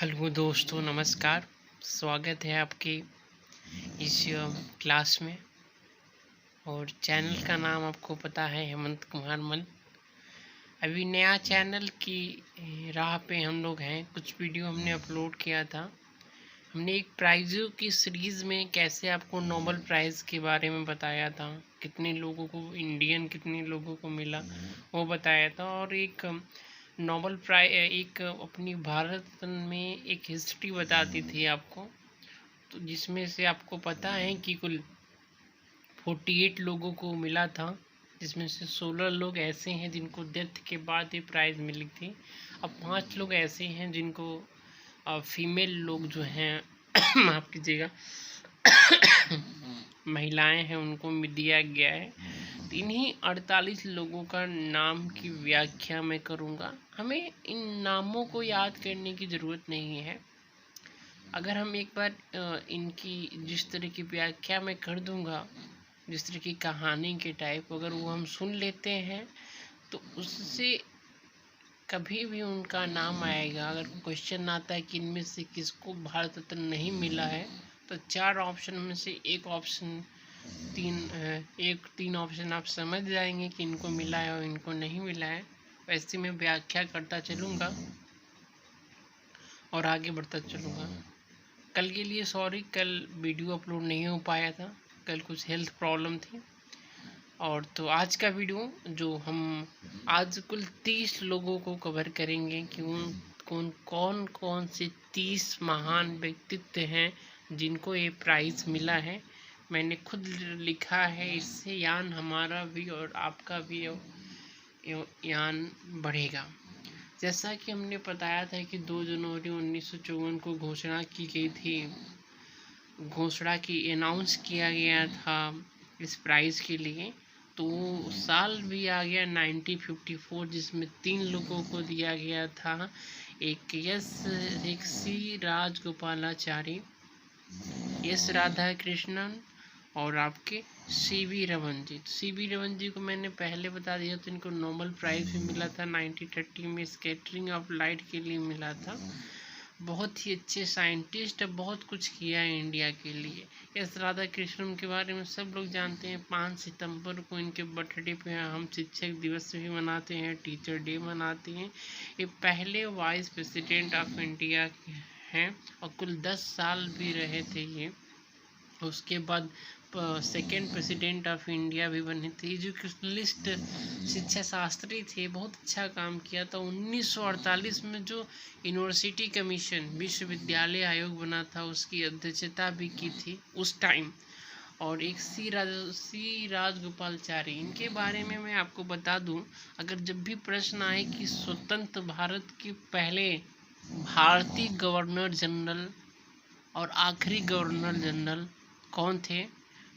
Hello दोस्तों, नमस्कार। स्वागत है आपके इस क्लास में। और चैनल का नाम आपको पता है, हेमंत कुमार मन। अभी नया चैनल की राह पे हम लोग हैं। कुछ वीडियो हमने अपलोड किया था। हमने एक प्राइज़ों की सीरीज़ में कैसे आपको नोबेल प्राइज़ के बारे में बताया था, कितने लोगों को इंडियन कितने लोगों को मिला वो बताया था। और एक नोबेल प्राइज एक अपनी भारत में एक हिस्ट्री बताती थी आपको, तो जिसमें से आपको पता है कि कुल 48 लोगों को मिला था, जिसमें से 16 लोग ऐसे हैं जिनको डेथ के बाद ये प्राइज़ मिली थी। अब 5 लोग ऐसे हैं जिनको फीमेल लोग जो हैं माफ़ कीजिएगा महिलाएं हैं, उनको दिया गया है। तो इन्हीं 48 लोगों का नाम की व्याख्या मैं करूँगा। हमें इन नामों को याद करने की ज़रूरत नहीं है। अगर हम एक बार इनकी जिस तरह की व्याख्या मैं कर दूंगा, जिस तरह की कहानी के टाइप अगर वो हम सुन लेते हैं, तो उससे कभी भी उनका नाम आएगा। अगर क्वेश्चन आता है कि इनमें से किसको भारत रत्न नहीं मिला है, तो 4 ऑप्शन में से एक ऑप्शन तीन ऑप्शन आप समझ जाएंगे कि इनको मिला है और इनको नहीं मिला है। वैसे मैं व्याख्या करता चलूँगा और आगे बढ़ता चलूँगा। कल के लिए सॉरी, कल वीडियो अपलोड नहीं हो पाया था, कल कुछ हेल्थ प्रॉब्लम थी। और तो आज का वीडियो जो हम आज कुल 30 लोगों को कवर करेंगे कि कौन कौन से 30 महान व्यक्तित्व हैं जिनको ये प्राइज़ मिला है। मैंने खुद लिखा है, इससे ज्ञान हमारा भी और आपका भी ज्ञान बढ़ेगा। जैसा कि हमने बताया था कि 2 जनवरी 1954 को घोषणा की गई थी, घोषणा की अनाउंस किया गया था इस प्राइज़ के लिए। तो साल भी आ गया 1954, जिसमें 3 लोगों को दिया गया था। एक सी राजगोपालाचारी, एस राधा कृष्णन और आपके सी.वी. रमन जी। सी.वी. रमन जी को मैंने पहले बता दिया, तो इनको नोबेल प्राइज़ भी मिला था 1930 में, स्कैटरिंग ऑफ लाइट के लिए मिला था। बहुत ही अच्छे साइंटिस्ट, बहुत कुछ किया है इंडिया के लिए। एस राधा कृष्णन के बारे में सब लोग जानते हैं। 5 सितंबर को इनके बर्थडे पे हम शिक्षक दिवस भी मनाते हैं, टीचर डे मनाते हैं। ये पहले वाइस प्रेसिडेंट ऑफ इंडिया हैं और कुल 10 साल भी रहे थे ये। उसके बाद सेकेंड प्रेसिडेंट ऑफ इंडिया भी बने थे। एजुकेशनलिस्ट, शिक्षा शास्त्री थे, बहुत अच्छा काम किया था। 1948 में जो यूनिवर्सिटी कमीशन विश्वविद्यालय आयोग बना था, उसकी अध्यक्षता भी की थी उस टाइम। और एक सी राजगोपालाचारी, इनके बारे में मैं आपको बता दूं, अगर जब भी प्रश्न आए कि स्वतंत्र भारत के पहले भारतीय गवर्नर जनरल और आखिरी गवर्नर जनरल कौन थे,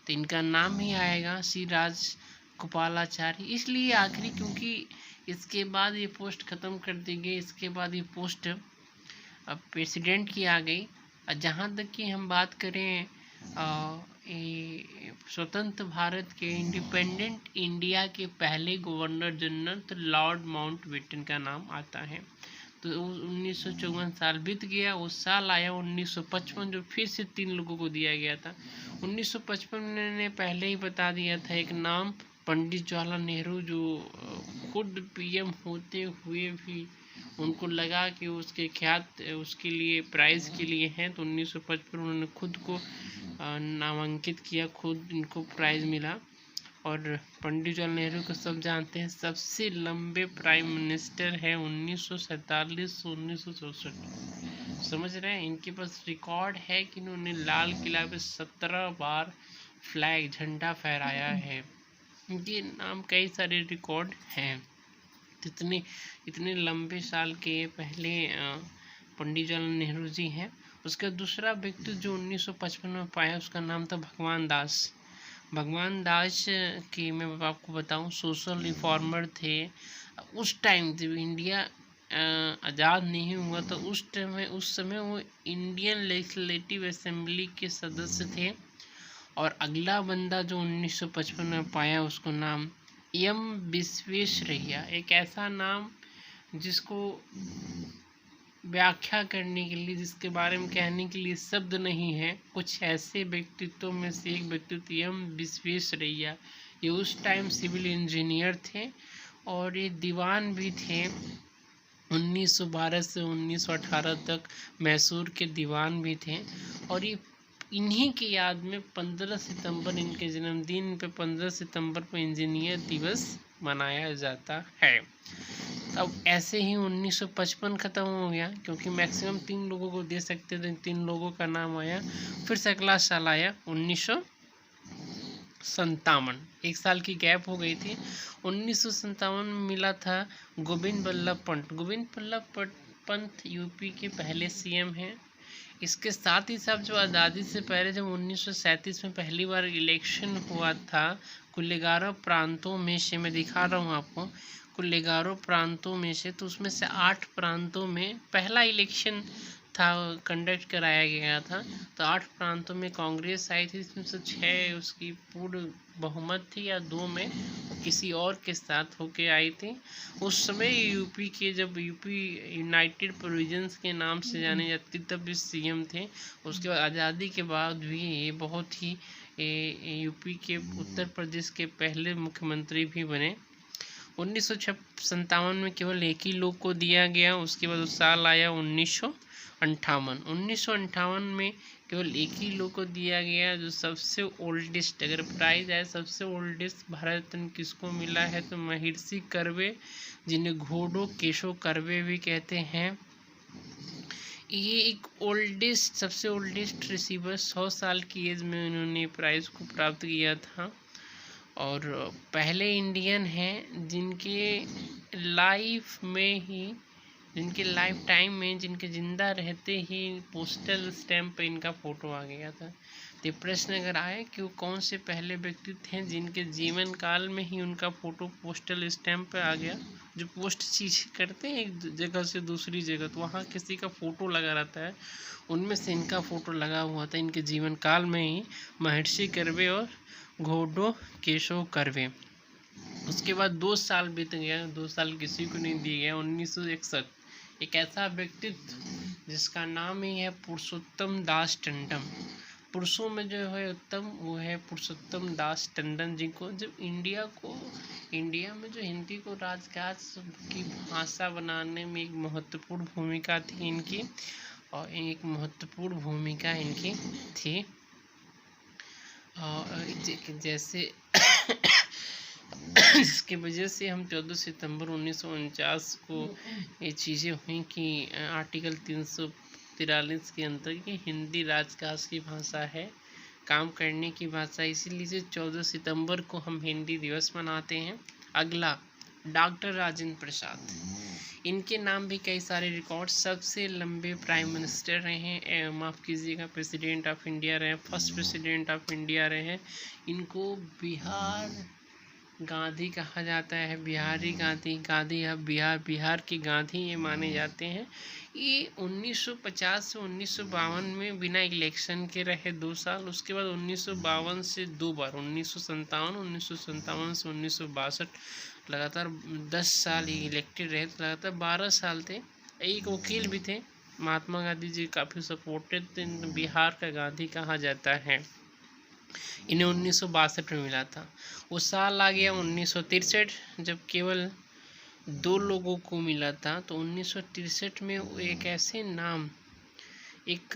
तो इनका नाम ही आएगा सी राजगोपालाचारी। इसलिए आखिरी क्योंकि इसके बाद ये पोस्ट ख़त्म कर दी गई, इसके बाद ये पोस्ट प्रेसिडेंट की आ गई। जहाँ तक कि हम बात करें स्वतंत्र भारत के इंडिपेंडेंट इंडिया के पहले गवर्नर जनरल, तो लॉर्ड माउंटबेटन का नाम आता है। तो 1954 साल बीत गया, उस साल आया 1955, जो फिर से 3 लोगों को दिया गया था। 1955 में मैंने पहले ही बता दिया था एक नाम, पंडित जवाहरलाल नेहरू, जो खुद पीएम होते हुए भी उनको लगा कि उसके ख्यात उसके लिए प्राइज़ के लिए हैं, तो 1955 उन्होंने खुद को नामांकित किया, खुद इनको प्राइज़ मिला। और पंडित जवाहरलाल नेहरू को सब जानते हैं, सबसे लंबे प्राइम मिनिस्टर हैं 1947 से 1964। समझ रहे हैं, इनके पास रिकॉर्ड है कि इन्होंने लाल किला पे 17 बार फ्लैग झंडा फहराया है। इनके नाम कई सारे रिकॉर्ड हैं। इतने लंबे साल के पहले पंडित जवाहरलाल नेहरू जी हैं। उसका दूसरा व्यक्ति जो 1955 में पाया, उसका नाम था भगवान दास। भगवान दास की मैं आपको बताऊं, सोशल रिफॉर्मर थे। उस टाइम जब इंडिया आज़ाद नहीं हुआ, तो उस समय वो इंडियन लेजिस्लेटिव असेंबली के सदस्य थे। और अगला बंदा जो 1955 में पाया, उसको नाम विश्वेश्वरैया, एक ऐसा नाम जिसको व्याख्या करने के लिए, जिसके बारे में कहने के लिए शब्द नहीं है, कुछ ऐसे व्यक्तित्वों में से एक व्यक्तित्व एम विश्वेश्वरैया। ये उस टाइम सिविल इंजीनियर थे और ये दीवान भी थे। 1912 से 1918 तक मैसूर के दीवान भी थे। और ये इन्हीं की याद में 15 सितंबर, इनके जन्मदिन पे 15 सितंबर पर इंजीनियर दिवस मनाया जाता है। अब ऐसे ही 1955 ख़त्म हो गया, क्योंकि मैक्सिमम 3 लोगों को दे सकते थे, 3 लोगों का नाम आया। फिर से अगला साल आया 1957, 1 साल की गैप हो गई थी। 1957 में मिला था गोविंद बल्लभ पंत। गोविंद बल्लभ पंत यूपी के पहले सीएम हैं। इसके साथ ही साथ जो आज़ादी से पहले जब 1937 में पहली बार इलेक्शन हुआ था, कुल 11 प्रांतों में से, मैं दिखा रहा हूँ आपको, कुल 11 प्रांतों में से, तो उसमें से 8 प्रांतों में पहला इलेक्शन था, कंडक्ट कराया गया था। तो 8 प्रांतों में कांग्रेस आई थी, इसमें से 6 उसकी पूर्ण बहुमत थी, या 2 में किसी और के साथ होके आई थी। उस समय यूपी के, जब यूपी यूनाइटेड प्रोविंस के नाम से जाने जाती, तब भी सीएम थे। उसके बाद आज़ादी के बाद भी ये बहुत ही यूपी के, उत्तर प्रदेश के पहले मुख्यमंत्री भी बने। 1957 में केवल एक ही लोग को दिया गया। उसके बाद उस साल आया 1958 में केवल एक ही लोग को दिया गया, जो सबसे ओल्डेस्ट, अगर प्राइज है सबसे ओल्डेस्ट भारत रत्न किसको मिला है, तो महर्षि कर्वे, जिन्हें घोड़ो केशव कर्वे भी कहते हैं। ये एक ओल्डेस्ट, सबसे ओल्डेस्ट रिसीवर, 100 साल की एज में उन्होंने प्राइज़ को प्राप्त किया था। और पहले इंडियन हैं जिनके लाइफ में ही, जिनके लाइफ टाइम में, जिनके ज़िंदा रहते ही पोस्टल स्टैम्प पे इनका फ़ोटो आ गया था। तो प्रश्न अगर आए कि वो कौन से पहले व्यक्ति थे जिनके जीवन काल में ही उनका फ़ोटो पोस्टल स्टैम्प पे आ गया। जो पोस्ट चीज़ करते हैं एक जगह से दूसरी जगह, तो वहाँ किसी का फ़ोटो लगा रहता है, उनमें से इनका फ़ोटो लगा हुआ था इनके जीवन काल में ही, महर्षि कर्वे और घोड़ो केशव कर्वे। उसके बाद 2 साल बीत गया, 2 साल किसी को नहीं दिया गया। 1961, एक ऐसा व्यक्तित्व जिसका नाम ही है पुरुषोत्तम दास टंडन। पुरुषों में जो है उत्तम, वो है पुरुषोत्तम दास टंडन, जिनको जब इंडिया में जो हिंदी को राजकाज की भाषा बनाने में एक महत्वपूर्ण भूमिका थी इनकी, और एक महत्वपूर्ण भूमिका इनकी थी। जैसे इसकी वजह से हम 14 सितंबर 1949 को ये चीज़ें हुई कि आर्टिकल 343 के अंतर्गत हिंदी राजकाज की भाषा है, काम करने की भाषा, इसीलिए 14 सितंबर को हम हिंदी दिवस मनाते हैं। अगला डॉक्टर राजेंद्र प्रसाद, इनके नाम भी कई सारे रिकॉर्ड, सबसे लंबे प्राइम मिनिस्टर रहे हैं, माफ़ कीजिएगा, प्रेसिडेंट ऑफ इंडिया रहे, फर्स्ट प्रेसिडेंट ऑफ इंडिया रहे। इनको बिहार गांधी कहा जाता है, बिहारी गांधी, बिहार के गांधी ये माने जाते हैं। ये 1950 से 1952 में बिना इलेक्शन के रहे 2 साल। उसके बाद 1952 से 2 बार, 1957 से 1962, लगातार 10 साल ही इलेक्टेड रहे, तो लगातार 12 साल थे। एक वकील भी थे, महात्मा गांधी जी काफ़ी सपोर्टेड थे, बिहार का गांधी कहा जाता है। इन्हें 1962 में मिला था। वो साल आ गया 1963, जब केवल 2 लोगों को मिला था। तो 1963 में वो एक ऐसे नाम, एक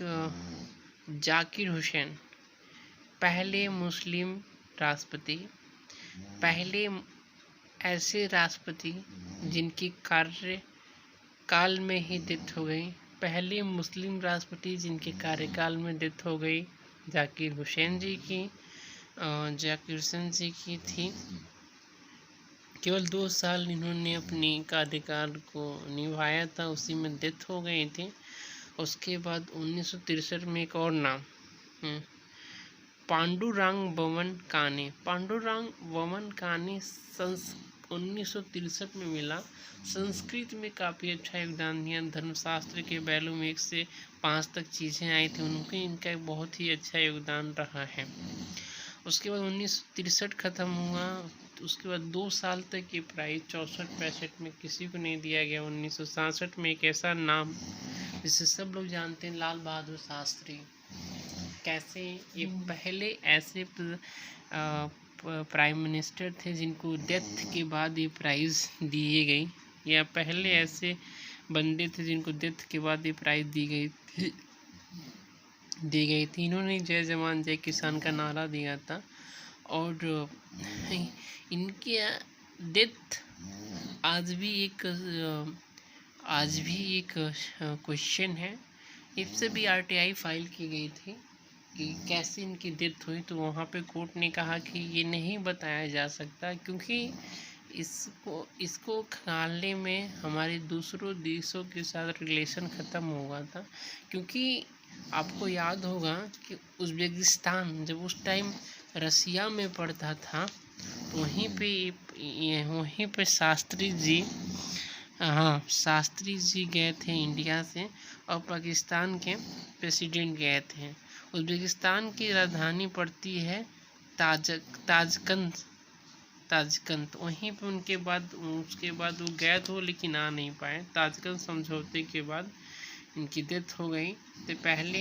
जाकिर हुसैन, पहले मुस्लिम राष्ट्रपति, पहले ऐसे राष्ट्रपति जिनकी कार्यकाल में ही डेथ हो गई, पहले मुस्लिम राष्ट्रपति जिनके कार्यकाल में डेथ हो गई, जाकिर हुसैन जी की थी। केवल 2 साल इन्होंने अपनी कार्यकाल को निभाया था, उसी में डेथ हो गई थी। उसके बाद 1963 में एक और नाम, पांडुरंग बमन काने। पांडुरंग बमन काने 1963 में मिला। संस्कृत में काफ़ी अच्छा योगदान दिया, धर्मशास्त्र के पहलू में 1 से 5 तक चीज़ें आई थी उनके, इनका बहुत ही अच्छा योगदान रहा है। उसके बाद 1963 ख़त्म हुआ, तो उसके बाद 2 साल तक ये प्राइज़ 64-65 में किसी को नहीं दिया गया। 1967 में एक ऐसा नाम जिसे सब लोग जानते हैं, लाल बहादुर शास्त्री। कैसे ये पहले ऐसे प्राइम मिनिस्टर थे जिनको डेथ के बाद ये प्राइज़ दिए गई, या पहले ऐसे बंदे थे जिनको डेथ के बाद ये प्राइज़ दी गई थी। इन्होंने जय जवान जय किसान का नारा दिया था, और इनके डेथ आज भी एक क्वेश्चन है। इससे भी आरटीआई फाइल की गई थी कि कैसे इनकी डेथ हुई, तो वहाँ पे कोर्ट ने कहा कि ये नहीं बताया जा सकता, क्योंकि इसको खंगालने में हमारे दूसरों देशों के साथ रिलेशन ख़त्म हुआ था। क्योंकि आपको याद होगा कि उज़्बेकिस्तान जब उस टाइम रसिया में पड़ता था, तो वहीं पे शास्त्री जी गए थे इंडिया से, और पाकिस्तान के प्रेसिडेंट गए थे। उज़्बेकिस्तान की राजधानी पड़ती है ताजकंद। वहीं पे उसके बाद वो गए तो लेकिन आ नहीं पाए। ताजकंद समझौते के बाद इनकी डेथ हो गई। तो पहले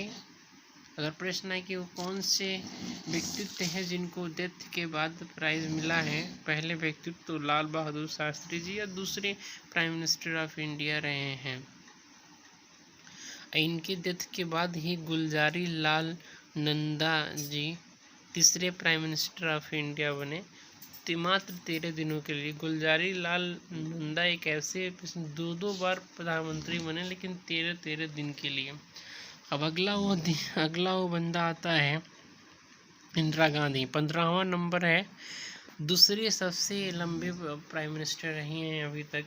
अगर प्रश्न है कि वो कौन से व्यक्तित्व हैं जिनको डेथ के बाद प्राइज़ मिला है, पहले व्यक्तित्व तो लाल बहादुर शास्त्री जी या दूसरे प्राइम मिनिस्टर ऑफ इंडिया रहे हैं। इनकी डेथ के बाद ही गुलजारी लाल नंदा जी तीसरे प्राइम मिनिस्टर ऑफ इंडिया बने। मात्र 13 दिनों के लिए गुलजारी लाल नंदा एक ऐसे 2 बार प्रधानमंत्री बने, लेकिन 13 दिन के लिए। अब अगला वो बंदा आता है इंदिरा गांधी। 15वां नंबर है। दूसरी सबसे लंबे प्राइम मिनिस्टर रही हैं अभी तक।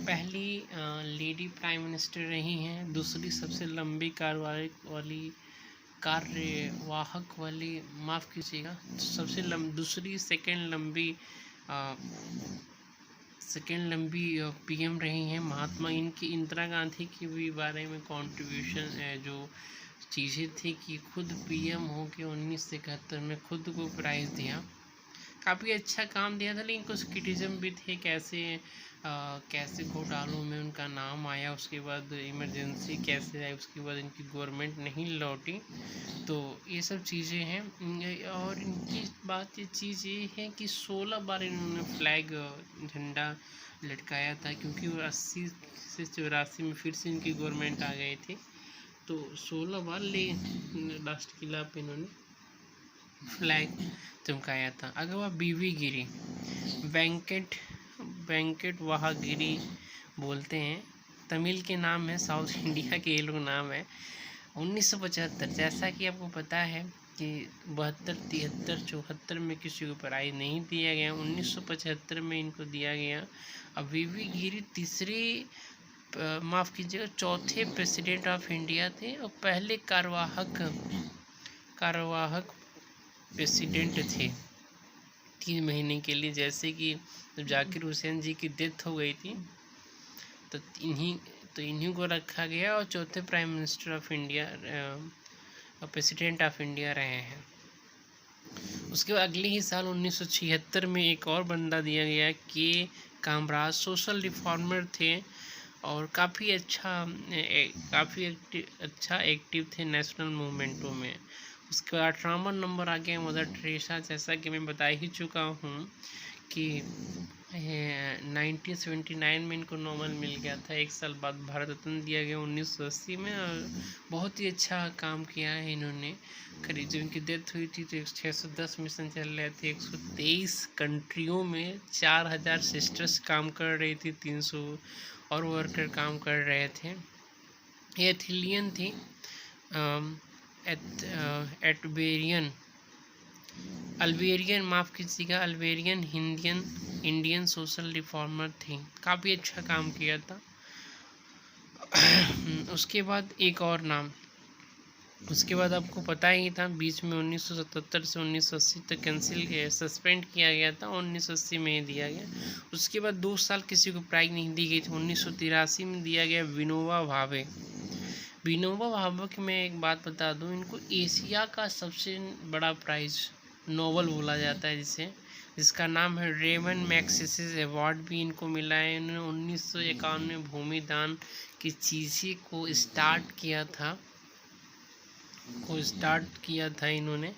पहली लेडी प्राइम मिनिस्टर रही हैं। दूसरी सबसे लंबी कार्यवाहक वाली, माफ़ कीजिएगा, दूसरी सेकेंड लंबी पीएम रही हैं महात्मा। इंदिरा गांधी की भी बारे में कंट्रीब्यूशन जो चीज़ें थी कि खुद पीएम हो के 1971 में खुद को प्राइज़ दिया। काफ़ी अच्छा काम दिया था, लेकिन कुछ क्रिटिज़म भी थे, कैसे घोटालों में उनका नाम आया, उसके बाद इमरजेंसी कैसे आई, उसके बाद इनकी गवर्नमेंट नहीं लौटी। तो ये सब चीज़ें हैं। और इनकी बात ये चीज़ ये है कि 16 बार इन्होंने फ्लैग झंडा लटकाया था, क्योंकि वो 80 से 84 में फिर से इनकी गवर्नमेंट आ गई थी। तो 16 बार राष्ट्रकिला पे इन्होंने फ्लैग चमकाया था। अगर वह बीवी गिरी, वेंकट वहागिरी बोलते हैं, तमिल के नाम है, साउथ इंडिया के ये लोग नाम है। 1975, जैसा कि आपको पता है कि 72, 73, 74 में किसी को प्राइज़ नहीं दिया गया। 1975 में इनको दिया गया। अब बीवी गिरी चौथे प्रेसिडेंट ऑफ इंडिया थे, और पहले कार्यवाहक प्रेसिडेंट थे 3 महीने के लिए। जैसे कि जब जाकिर हुसैन जी की डेथ हो गई थी, तो इन्हीं को रखा गया, और चौथे prime minister of India, president of India रहे हैं। उसके बाद अगले ही साल 1976 में एक और बंदा दिया गया के कामराज। सोशल रिफॉर्मर थे, और काफ़ी अच्छा एक्टिव थे नेशनल मूवमेंटों में। उसके बाद 18वां नंबर आ गया मदर टेरेसा। जैसा कि मैं बता ही चुका हूँ कि 1979 में इनको नोबेल मिल गया था। 1 साल बाद भारत रत्न दिया गया 1980 में, और बहुत ही अच्छा काम किया है इन्होंने। करीब जब इनकी डेथ हुई थी तो 610 मिशन चल रहे थे 123 कंट्रियों में। 4000 सिस्टर्स काम कर रही थी, 300 और वर्कर काम कर रहे थे। ये एथिलियन थी, अल्बेरियन इंडियन सोशल रिफॉर्मर थी। काफ़ी अच्छा काम किया था। उसके बाद एक और नाम, उसके बाद आपको पता ही था, बीच में 1977 से 1980 तक सस्पेंड किया गया था, 1980 में ही दिया गया। उसके बाद 2 साल किसी को प्राइज़ नहीं दी गई थी। 1983 में दिया गया विनोबा भावे। विनोबा भावे की मैं एक बात बता दूं, इनको एशिया का सबसे बड़ा प्राइज नोबल बोला जाता है जिसका नाम है रेमन मैग्सेसे अवार्ड भी इनको मिला है। इन्होंने 1951 में भूमिदान की चीज़ें को स्टार्ट किया था इन्होंने,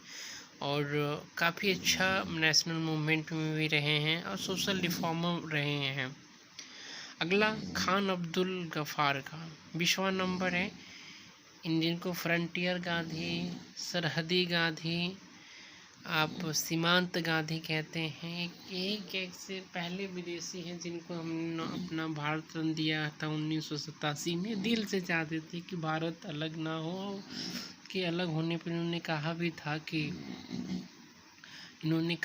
और काफ़ी अच्छा नेशनल मूवमेंट में भी रहे हैं और सोशल रिफॉर्मर रहे हैं। अगला खान अब्दुल गफ्फार खान, 20वां नंबर है। जिनको फ्रंटियर गांधी, सरहदी गांधी, आप सीमांत गांधी कहते हैं। एक से पहले विदेशी हैं जिनको हमने अपना भारत रत्न दिया था 1987 में। दिल से चाहते थे कि भारत अलग ना हो, कि अलग होने पर इन्होंने कहा भी था कि इन्होंने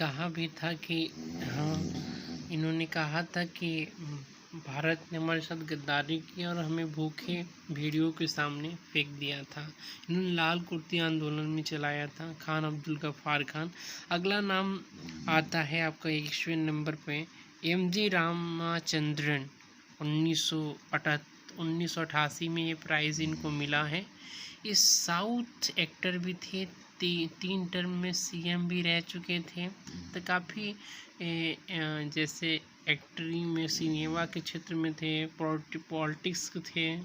कहा था कि भारत ने हमारे साथ गद्दारी की और हमें भूखे भेड़ियों के सामने फेंक दिया था। इन्होंने लाल कुर्ती आंदोलन में चलाया था, खान अब्दुल गफ्फार खान। अगला नाम आता है आपका 21वें नंबर पे एम.जी. रामचंद्रन। 1988 में ये प्राइज़ इनको मिला है। ये साउथ एक्टर भी थे, 3 टर्म में सीएम भी रह चुके थे, तो काफ़ी जैसे एक्टिंग में, सिनेमा के क्षेत्र में थे, पॉलिटिक्स थे,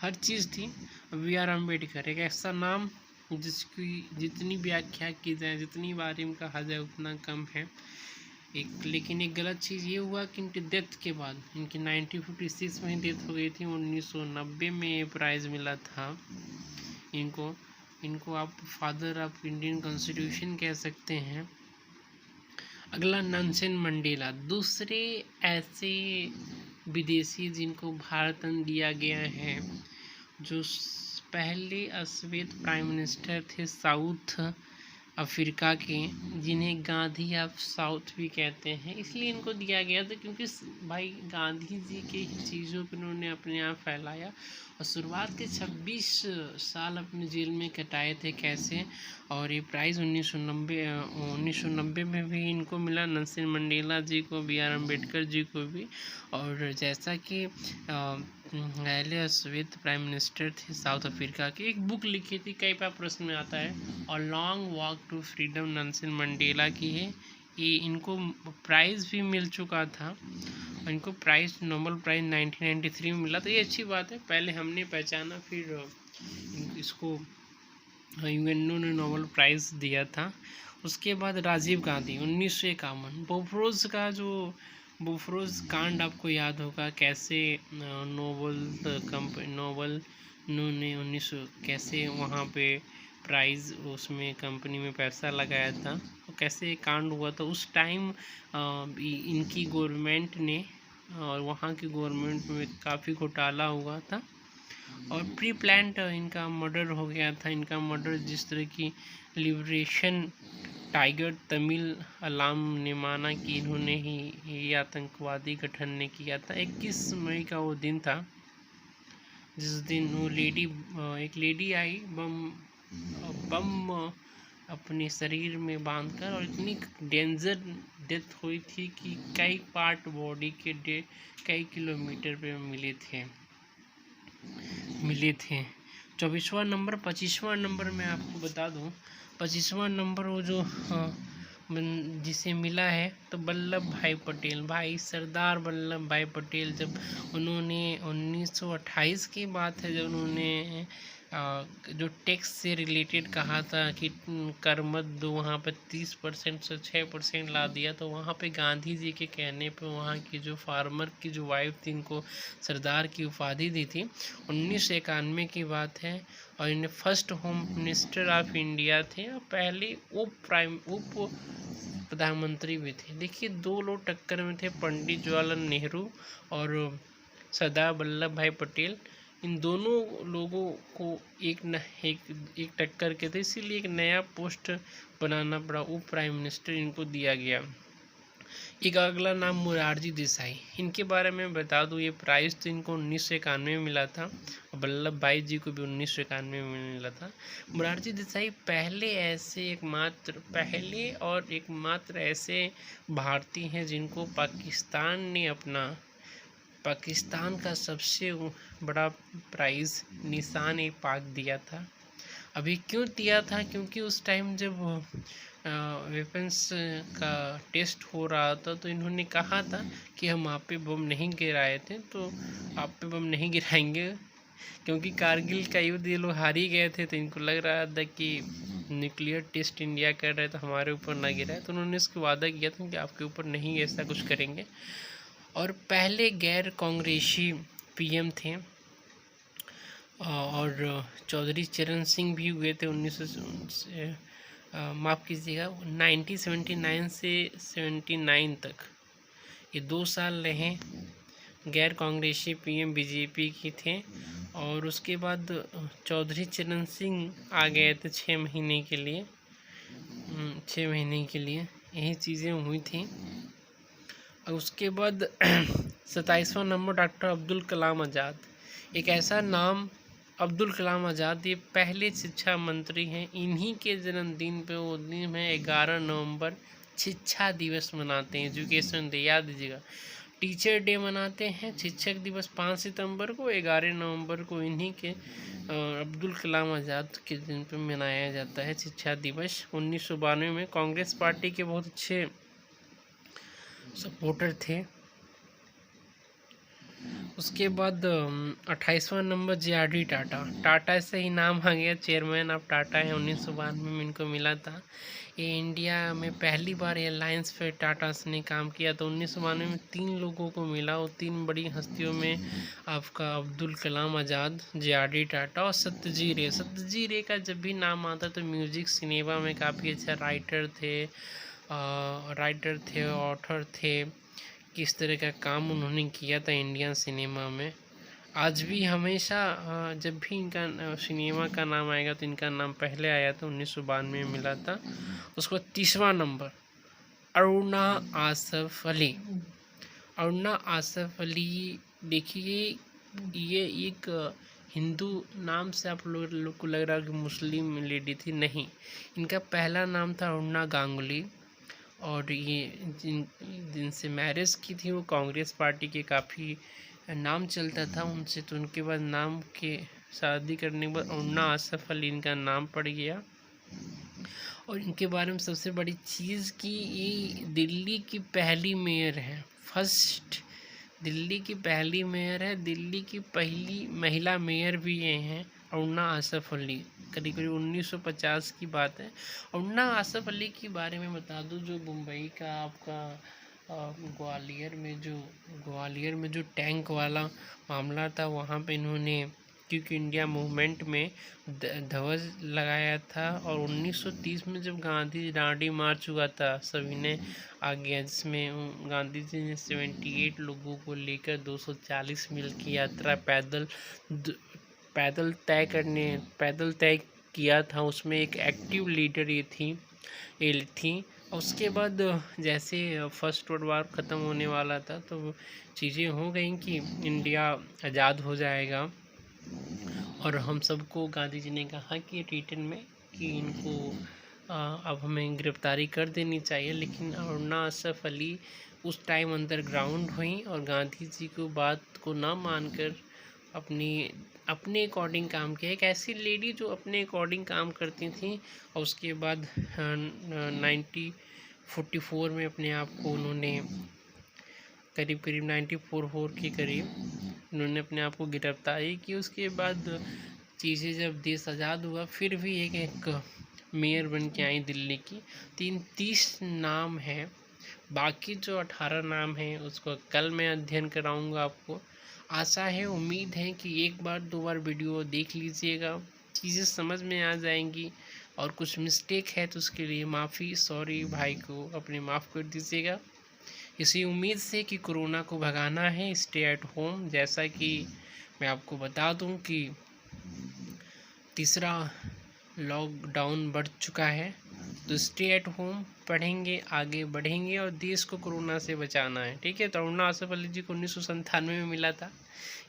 हर चीज़ थी। B.R. अम्बेडकर एक ऐसा नाम जिसकी जितनी व्याख्या की जाए, जितनी बार इनका कहा जाए उतना कम है। लेकिन एक गलत चीज़ ये हुआ कि इनकी डेथ के बाद, इनकी 1956 में डेथ हो गई थी। 1990 में ये प्राइज़ मिला था इनको आप फादर ऑफ इंडियन कॉन्स्टिट्यूशन कह सकते हैं। अगला नेल्सन मंडेला, दूसरे ऐसे विदेशी जिनको भारत रत्न दिया गया है, जो पहले श्वेत प्राइम मिनिस्टर थे साउथ अफ्रीका के, जिन्हें गांधी ऑफ साउथ भी कहते हैं। इसलिए इनको दिया गया था क्योंकि भाई गांधी जी के ही चीज़ों को इन्होंने अपने यहाँ फैलाया और शुरुआत के 26 साल अपने जेल में कटाए थे कैसे। और ये प्राइज़ 1990 में भी इनको मिला, नेल्सन मंडेला जी को, B.R. अम्बेडकर जी को भी। और जैसा कि पहले श्वेत प्राइम मिनिस्टर थे साउथ अफ्रीका के, एक बुक लिखी थी, कई बार प्रश्न में आता है, और long walk to freedom Nelson Mandela की है। ये इनको प्राइज़ भी मिल चुका था, इनको प्राइज़ नोबेल प्राइज़ 1993 में मिला। तो ये अच्छी बात है, पहले हमने पहचाना, फिर इसको यूएनओ ने नोबेल प्राइज़ दिया था। उसके बाद राजीव गांधी 1951, बोफोर्स कांड आपको याद होगा, कैसे नोबल ने कैसे वहाँ पे प्राइज़, उसमें कंपनी में पैसा लगाया था, तो कैसे कांड हुआ था उस टाइम। इनकी गवर्नमेंट ने और वहाँ की गवर्नमेंट में काफ़ी घोटाला हुआ था और प्री प्लान्ड इनका मर्डर हो गया था। इनका मर्डर जिस तरह की लिबरेशन टाइगर तमिल अलाम ने माना कि इन्होंने ही ये आतंकवादी गठन ने किया था। 21 मई का वो दिन था जिस दिन वो एक लेडी आई बम अपने शरीर में बांधकर, और इतनी डेंजर डेथ हुई थी कि कई पार्ट बॉडी के कई किलोमीटर पे मिले थे। 24वां नंबर, 25वां नंबर मैं आपको बता दूं, 25वां नंबर वो जो जिसे मिला है, तो वल्लभ भाई पटेल, भाई सरदार वल्लभ भाई पटेल। जब उन्होंने 1928 की बात है, जब उन्होंने जो टैक्स से रिलेटेड कहा था कि कर मत दो, वहाँ पर 30% से 6% ला दिया, तो वहाँ पे गांधी जी के कहने पे वहाँ की जो फार्मर की जो वाइफ थी, इनको सरदार की उपाधि दी थी। 1991 की बात है, और इन्हें first home minister of India थे और पहले उप प्रधानमंत्री भी थे। देखिए, 2 लोग टक्कर में थे, पंडित जवाहरलाल नेहरू और सरदार वल्लभ भाई पटेल। इन दोनों लोगों को एक टक्कर के थे, इसीलिए एक नया पोस्ट बनाना पड़ा, उप प्राइम मिनिस्टर इनको दिया गया। एक अगला नाम मोरारजी देसाई, इनके बारे में बता दूं, ये प्राइज़ तो इनको 1991 में मिला था, वल्लभ भाई जी को भी 1991 में मिला था। मोरारजी देसाई पहले और एकमात्र ऐसे भारतीय हैं जिनको पाकिस्तान ने अपना पाकिस्तान का सबसे बड़ा प्राइज़ निशान ए पाक दिया था। अभी क्यों दिया था? क्योंकि उस टाइम जब वेपन्स का टेस्ट हो रहा था तो इन्होंने कहा था कि हम आप पे बम नहीं गिराए थे, तो आप पे बम नहीं गिराएंगे, क्योंकि कारगिल का युद्ध ये लोग हार ही गए थे। तो इनको लग रहा था कि न्यूक्लियर टेस्ट इंडिया कर रहा है तो हमारे ऊपर ना गिराए, तो उन्होंने इसको वादा किया था कि आपके ऊपर नहीं ऐसा कुछ करेंगे। और पहले गैर कांग्रेसी पीएम थे और चौधरी चरण सिंह भी हुए थे 1900 माफ़ कीजिएगा 1979 से 79 तक, ये 2 साल रहे गैर कांग्रेसी पीएम बीजेपी की थे। और उसके बाद चौधरी चरण सिंह आ गए थे 6 महीने के लिए, 6 महीने के लिए यही चीज़ें हुई थी। और उसके बाद 27वां नंबर डॉक्टर अब्दुल कलाम आज़ाद। एक ऐसा नाम, अब्दुल कलाम आज़ाद, ये पहले शिक्षा मंत्री हैं। इन्हीं के जन्मदिन पे वो दिन है 11 नवंबर शिक्षा दिवस मनाते हैं, एजुकेशन डे, याद दीजिएगा। टीचर डे मनाते हैं, शिक्षक दिवस 5 सितंबर को, 11 नवंबर को इन्हीं के अब्दुल कलाम आज़ाद के दिन पे मनाया जाता है शिक्षा दिवस। 1992 में कांग्रेस पार्टी के बहुत अच्छे सपोर्टर थे। उसके बाद 28वां नंबर JRD टाटा से ही नाम आ गया, चेयरमैन ऑफ टाटा है। 1992 में इनको मिला था। ये इंडिया में पहली बार एयरलाइंस पे टाटा ने काम किया। तो 1992 में 3 लोगों को मिला, और 3 बड़ी हस्तियों में आपका अब्दुल कलाम आज़ाद, JRD टाटा और सत्यजी रे। सत्यजी रे का जब भी नाम आता तो म्यूजिक सिनेमा में काफ़ी अच्छा राइटर थे, ऑथर थे। किस तरह का काम उन्होंने किया था इंडियन सिनेमा में। आज भी हमेशा जब भी इनका सिनेमा का नाम आएगा तो इनका नाम पहले आया था, 1992 में मिला था। उसके बाद 30वां नंबर अरुणा आसफ अली। अरुणा आसफ अली, देखिए ये एक हिंदू नाम से आप लोग को लग रहा है कि मुस्लिम लेडी थी, नहीं। इनका पहला नाम था अरुणा गांगुली, और ये जिनसे मैरिज की थी वो कांग्रेस पार्टी के काफ़ी नाम चलता था उनसे, तो उनके बाद नाम के शादी करने के बाद अरुणा आसफ अली इनका नाम पड़ गया। और इनके बारे में सबसे बड़ी चीज़ कि ये दिल्ली की पहली मेयर है, फर्स्ट दिल्ली की पहली मेयर है, दिल्ली की पहली महिला मेयर भी ये हैं अरुणा आसफ अली। करीब करीब 1950 की बात है। अरुणा आसफ अली के बारे में बता दूं, जो मुंबई का आपका ग्वालियर में जो टैंक वाला मामला था, वहाँ पे इन्होंने क्विट इंडिया मूवमेंट में ध्वज लगाया था। और 1930 में जब गांधी दांडी मार्च हुआ था, सभी ने आ गया, जिसमें गांधी जी ने 78 लोगों को लेकर 240 मील की यात्रा पैदल तय किया था। उसमें एक एक्टिव लीडर ये थी। उसके बाद जैसे फर्स्ट वर्ल्ड वार ख़त्म होने वाला था तो चीज़ें हो गई कि इंडिया आज़ाद हो जाएगा, और हम सबको गांधी जी ने कहा कि रिटर्न में कि इनको अब हमें गिरफ्तारी कर देनी चाहिए। लेकिन अरुणा आसफ अली उस टाइम अंडरग्राउंड हुई और गांधी जी को बात को ना मानकर अपने अकॉर्डिंग काम किया। एक ऐसी लेडी जो अपने अकॉर्डिंग काम करती थी। और उसके बाद 1944 में अपने आप को उन्होंने करीब 1944 के करीब उन्होंने अपने आप को गिरफ्तारी की। उसके बाद चीज़ें जब देश आज़ाद हुआ, फिर भी एक मेयर बन के आई दिल्ली की। 30 नाम हैं, बाकी जो 18 नाम हैं उसको कल मैं अध्ययन कराऊंगा आपको। आशा है, उम्मीद है कि एक बार 2 बार वीडियो देख लीजिएगा, चीज़ें समझ में आ जाएंगी। और कुछ मिस्टेक है तो उसके लिए माफ़ी, सॉरी, भाई को अपने माफ़ कर दीजिएगा। इसी उम्मीद से कि कोरोना को भगाना है, स्टे एट होम। जैसा कि मैं आपको बता दूं कि तीसरा लॉकडाउन बढ़ चुका है, तो स्टे एट होम, पढ़ेंगे, आगे बढ़ेंगे और देश को कोरोना से बचाना है, ठीक है। तो अरुणा आसफ अली जी को 1997 में मिला था।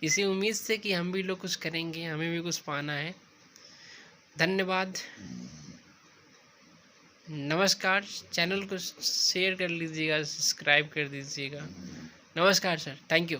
इसी उम्मीद से कि हम भी लोग कुछ करेंगे, हमें भी कुछ पाना है। धन्यवाद, नमस्कार। चैनल को शेयर कर लीजिएगा, सब्सक्राइब कर दीजिएगा। नमस्कार सर, थैंक यू।